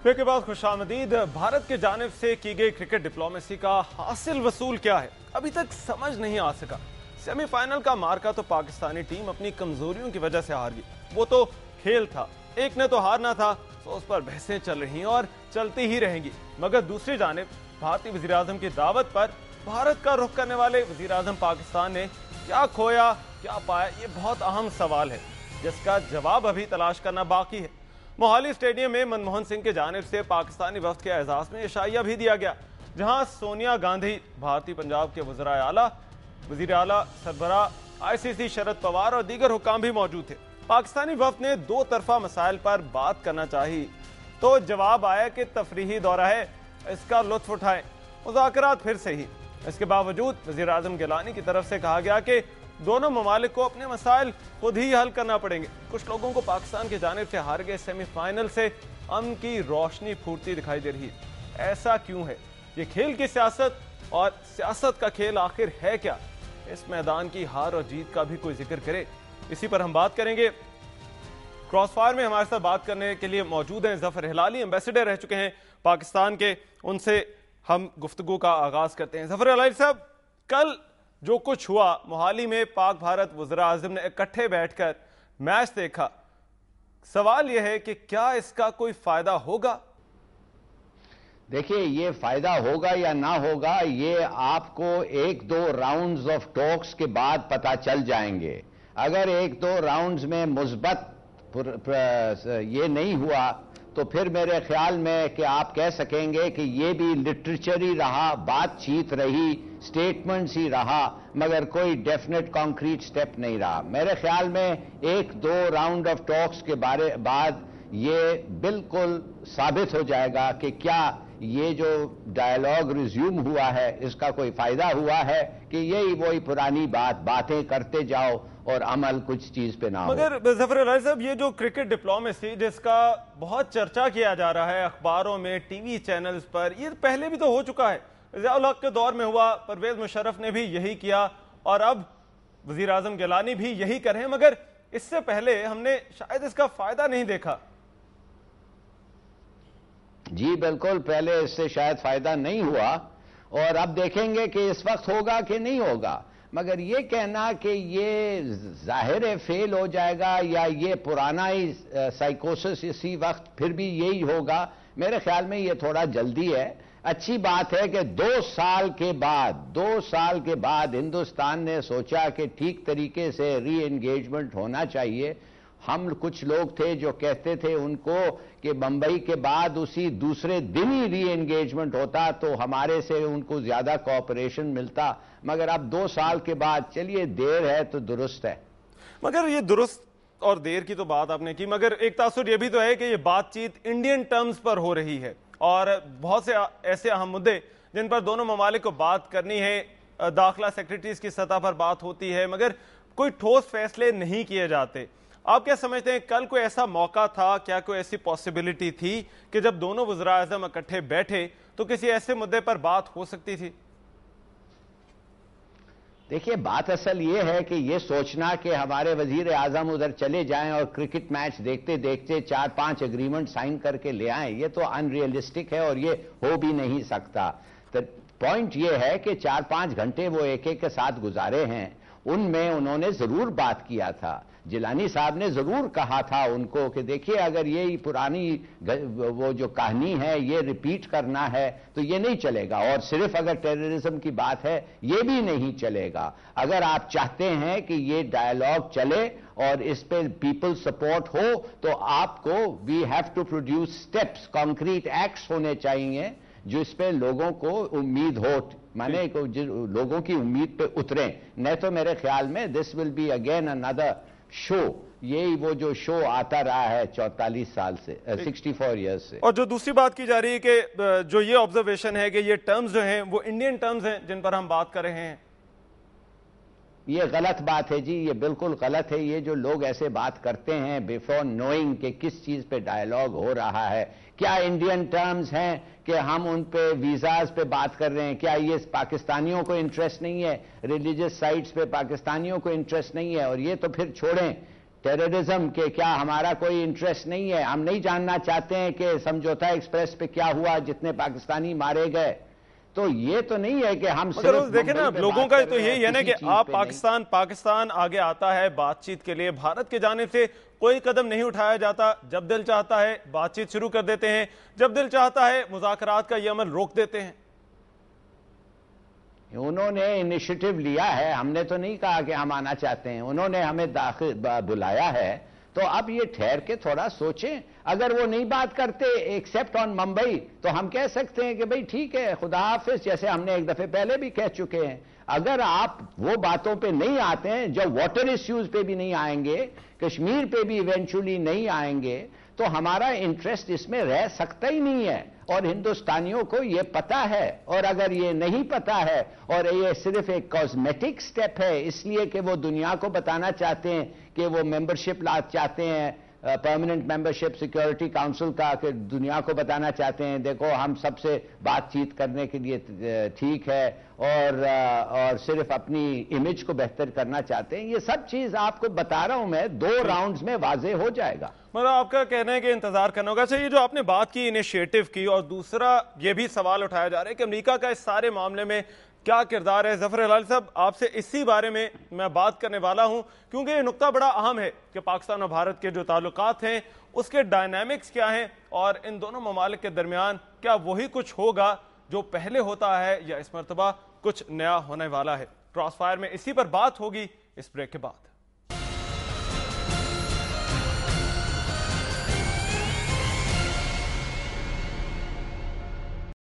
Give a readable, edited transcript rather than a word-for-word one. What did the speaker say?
Break के बाद खुशामदीद। भारत की जानिब से की गई क्रिकेट डिप्लोमेसी का हासिल वसूल क्या है, अभी तक समझ नहीं आ सका। सेमीफाइनल का मार्का तो पाकिस्तानी टीम अपनी कमजोरियों की वजह से हार गई। वो तो खेल था, एक ने तो हारना था, तो उस पर बहसें चल रही हैं और चलती ही रहेंगी। मगर दूसरी जानिब भारतीय वजीर आजम की दावत पर भारत का रुख करने वाले वजीर आजम पाकिस्तान ने क्या खोया क्या पाया, ये बहुत अहम सवाल है जिसका जवाब अभी तलाश करना बाकी है। मोहाली स्टेडियम में मनमोहन सिंह की जानिब से पाकिस्तानी वफ्द के एजाज में इशाइया भी दिया गया, जहां सोनिया गांधी, भारतीय पंजाब के वज़ीर आला, वज़ीर आला सरबराह ICC शरद पवार और दीगर हुक्काम भी मौजूद थे। पाकिस्तानी वफ्द ने दो तरफा मसाइल पर बात करना चाहिए तो जवाब आया कि तफरीही दौरा है, इसका लुत्फ उठाएं, मुज़ाकरात फिर से ही। इसके बावजूद वज़ीर आज़म गिलानी की तरफ से कहा गया कि दोनों ममालिक को अपने मसाइल खुद ही हल करना पड़ेंगे। कुछ लोगों को पाकिस्तान की जानिब से हार गए सेमीफाइनल से अमन की रोशनी फूटती दिखाई दे रही है। ऐसा क्यों है? ये खेल की सियासत और सियासत का खेल आखिर है क्या? इस मैदान की हार और जीत का भी कोई जिक्र करे, इसी पर हम बात करेंगे। क्रॉसफायर में हमारे साथ बात करने के लिए मौजूद हैं जफर हिलाली, एम्बेसडर रह चुके हैं पाकिस्तान के। उनसे हम गुफ्तगू का आगाज करते हैं। जफर हिलाली साहब, कल जो कुछ हुआ मोहाली में, पाक भारत वज़ीर आज़म ने इकट्ठे बैठकर मैच देखा, सवाल यह है कि क्या इसका कोई फायदा होगा? देखिए, ये फायदा होगा या ना होगा ये आपको एक दो राउंड्स ऑफ टॉक्स के बाद पता चल जाएंगे। अगर एक दो राउंड्स में मुस्बत ये नहीं हुआ तो फिर मेरे ख्याल में कि आप कह सकेंगे कि ये भी लिटरेचर ही रहा, बातचीत रही, स्टेटमेंट्स ही रहा, मगर कोई डेफिनेट कॉन्क्रीट स्टेप नहीं रहा। मेरे ख्याल में एक दो राउंड ऑफ टॉक्स के बाद ये बिल्कुल साबित हो जाएगा कि क्या ये जो डायलॉग रिज्यूम हुआ है इसका कोई फायदा हुआ है कि यही वही पुरानी बातें करते जाओ और अमल कुछ चीज पे ना हो। मगर जफर हिलाली साहब, ये जो क्रिकेट डिप्लोमेसी जिसका बहुत चर्चा किया जा रहा है अखबारों में, टीवी चैनल्स पर, ये पहले भी तो हो चुका है। ज़िया-उल हक के दौर में हुआ, परवेज मुशर्रफ ने भी यही किया और अब वजीर आजम गिलानी भी यही कर रहे हैं, मगर इससे पहले हमने शायद इसका फायदा नहीं देखा। जी बिल्कुल, पहले इससे शायद फायदा नहीं हुआ और अब देखेंगे कि इस वक्त होगा कि नहीं होगा। मगर ये कहना कि ये जाहिर है फेल हो जाएगा या ये पुराना ही साइकोसिस इसी वक्त फिर भी यही होगा, मेरे ख्याल में ये थोड़ा जल्दी है। अच्छी बात है कि 2 साल के बाद हिंदुस्तान ने सोचा कि ठीक तरीके से री एंगेजमेंट होना चाहिए। हम कुछ लोग थे जो कहते थे उनको कि बंबई के बाद उसी दूसरे दिन ही री एंगेजमेंट होता तो हमारे से उनको ज्यादा कोऑपरेशन मिलता, मगर अब 2 साल के बाद, चलिए देर है तो दुरुस्त है। मगर ये दुरुस्त और देर की तो बात आपने की, मगर एक तासुर ये भी तो है कि ये बातचीत इंडियन टर्म्स पर हो रही है और बहुत से ऐसे अहम मुद्दे जिन पर दोनों ममालिक को बात करनी है, दाखिला सेक्रेटरीज की सतह पर बात होती है, मगर कोई ठोस फैसले नहीं किए जाते। आप क्या समझते हैं, कल कोई ऐसा मौका था, क्या कोई ऐसी पॉसिबिलिटी थी कि जब दोनों वज़ीर आज़म इकट्ठे बैठे तो किसी ऐसे मुद्दे पर बात हो सकती थी? देखिए, बात असल ये है कि ये सोचना कि हमारे वजीर आजम उधर चले जाएं और क्रिकेट मैच देखते देखते 4-5 एग्रीमेंट साइन करके ले आएं, ये तो अनरियलिस्टिक है और ये हो भी नहीं सकता। तो पॉइंट ये है कि 4-5 घंटे वो एक के साथ गुजारे हैं, उनमें उन्होंने जरूर बात किया था। जिलानी साहब ने जरूर कहा था उनको कि देखिए, अगर ये पुरानी वो जो कहानी है ये रिपीट करना है तो ये नहीं चलेगा, और सिर्फ अगर टेररिज्म की बात है ये भी नहीं चलेगा। अगर आप चाहते हैं कि ये डायलॉग चले और इस पे पीपल सपोर्ट हो तो आपको we have to produce steps, concrete acts होने चाहिए जो इस पे लोगों को उम्मीद हो, माने को लोगों की उम्मीद पे उतरे। नहीं तो मेरे ख्याल में this will be again another show, यही वो जो शो आता रहा है 44 साल से, 64 ईयर्स से। और जो दूसरी बात की जा रही है कि जो ये ऑब्जर्वेशन है कि ये टर्म्स जो हैं वो इंडियन टर्म्स हैं जिन पर हम बात कर रहे हैं, ये गलत बात है जी, ये बिल्कुल गलत है। ये जो लोग ऐसे बात करते हैं बिफोर नोइंग कि किस चीज पे डायलॉग हो रहा है, क्या इंडियन टर्म्स हैं कि हम उन पे वीजाज पे बात कर रहे हैं? क्या ये पाकिस्तानियों को इंटरेस्ट नहीं है? रिलीजियस साइट्स पे पाकिस्तानियों को इंटरेस्ट नहीं है? और ये तो फिर छोड़ें, टेररिज्म के क्या हमारा कोई इंटरेस्ट नहीं है? हम नहीं जानना चाहते हैं कि समझौता एक्सप्रेस पे क्या हुआ, जितने पाकिस्तानी मारे गए? तो ये तो नहीं है कि हम मगर देखें ना, लोगों का तो यही है ना कि आप पाकिस्तान आगे आता है बातचीत के लिए, भारत की जानिब से कोई कदम नहीं उठाया जाता। जब दिल चाहता है बातचीत शुरू कर देते हैं, जब दिल चाहता है मुज़ाकरात का ये अमल रोक देते हैं। उन्होंने इनिशिएटिव लिया है, हमने तो नहीं कहा कि हम आना चाहते हैं। उन्होंने हमें बुलाया है, तो अब ये ठहर के थोड़ा सोचें। अगर वो नहीं बात करते एक्सेप्ट ऑन मुंबई, तो हम कह सकते हैं कि भाई ठीक है, खुदा हाफिज, जैसे हमने एक दफे पहले भी कह चुके हैं। अगर आप वो बातों पे नहीं आते हैं, जब वाटर इश्यूज पे भी नहीं आएंगे, कश्मीर पे भी इवेंचुअली नहीं आएंगे, तो हमारा इंटरेस्ट इसमें रह सकता ही नहीं है। और हिंदुस्तानियों को ये पता है, और अगर ये नहीं पता है और ये सिर्फ एक कॉस्मेटिक स्टेप है इसलिए कि वो दुनिया को बताना चाहते हैं कि वो मेंबरशिप ला चाहते हैं, परमानेंट मेंबरशिप सिक्योरिटी काउंसिल का, कि दुनिया को बताना चाहते हैं देखो हम सबसे बातचीत करने के लिए ठीक है, और सिर्फ अपनी इमेज को बेहतर करना चाहते हैं, ये सब चीज आपको बता रहा हूं मैं, 2 राउंड्स में वाजे हो जाएगा। मतलब आपका कहना है कि इंतजार करना होगा। अच्छा, ये जो आपने बात की इनिशिएटिव की, और दूसरा ये भी सवाल उठाया जा रहा है कि अमेरिका का इस सारे मामले में क्या किरदार है। जफर हिलाली साहब, आपसे इसी बारे में मैं बात करने वाला हूं, क्योंकि ये नुक्ता बड़ा अहम है कि पाकिस्तान और भारत के जो ताल्लुकात हैं उसके डायनामिक्स क्या हैं, और इन दोनों ममालिक के दरमियान क्या वही कुछ होगा जो पहले होता है, या इस मरतबा कुछ नया होने वाला है। क्रॉसफायर में इसी पर बात होगी इस ब्रेक के बाद।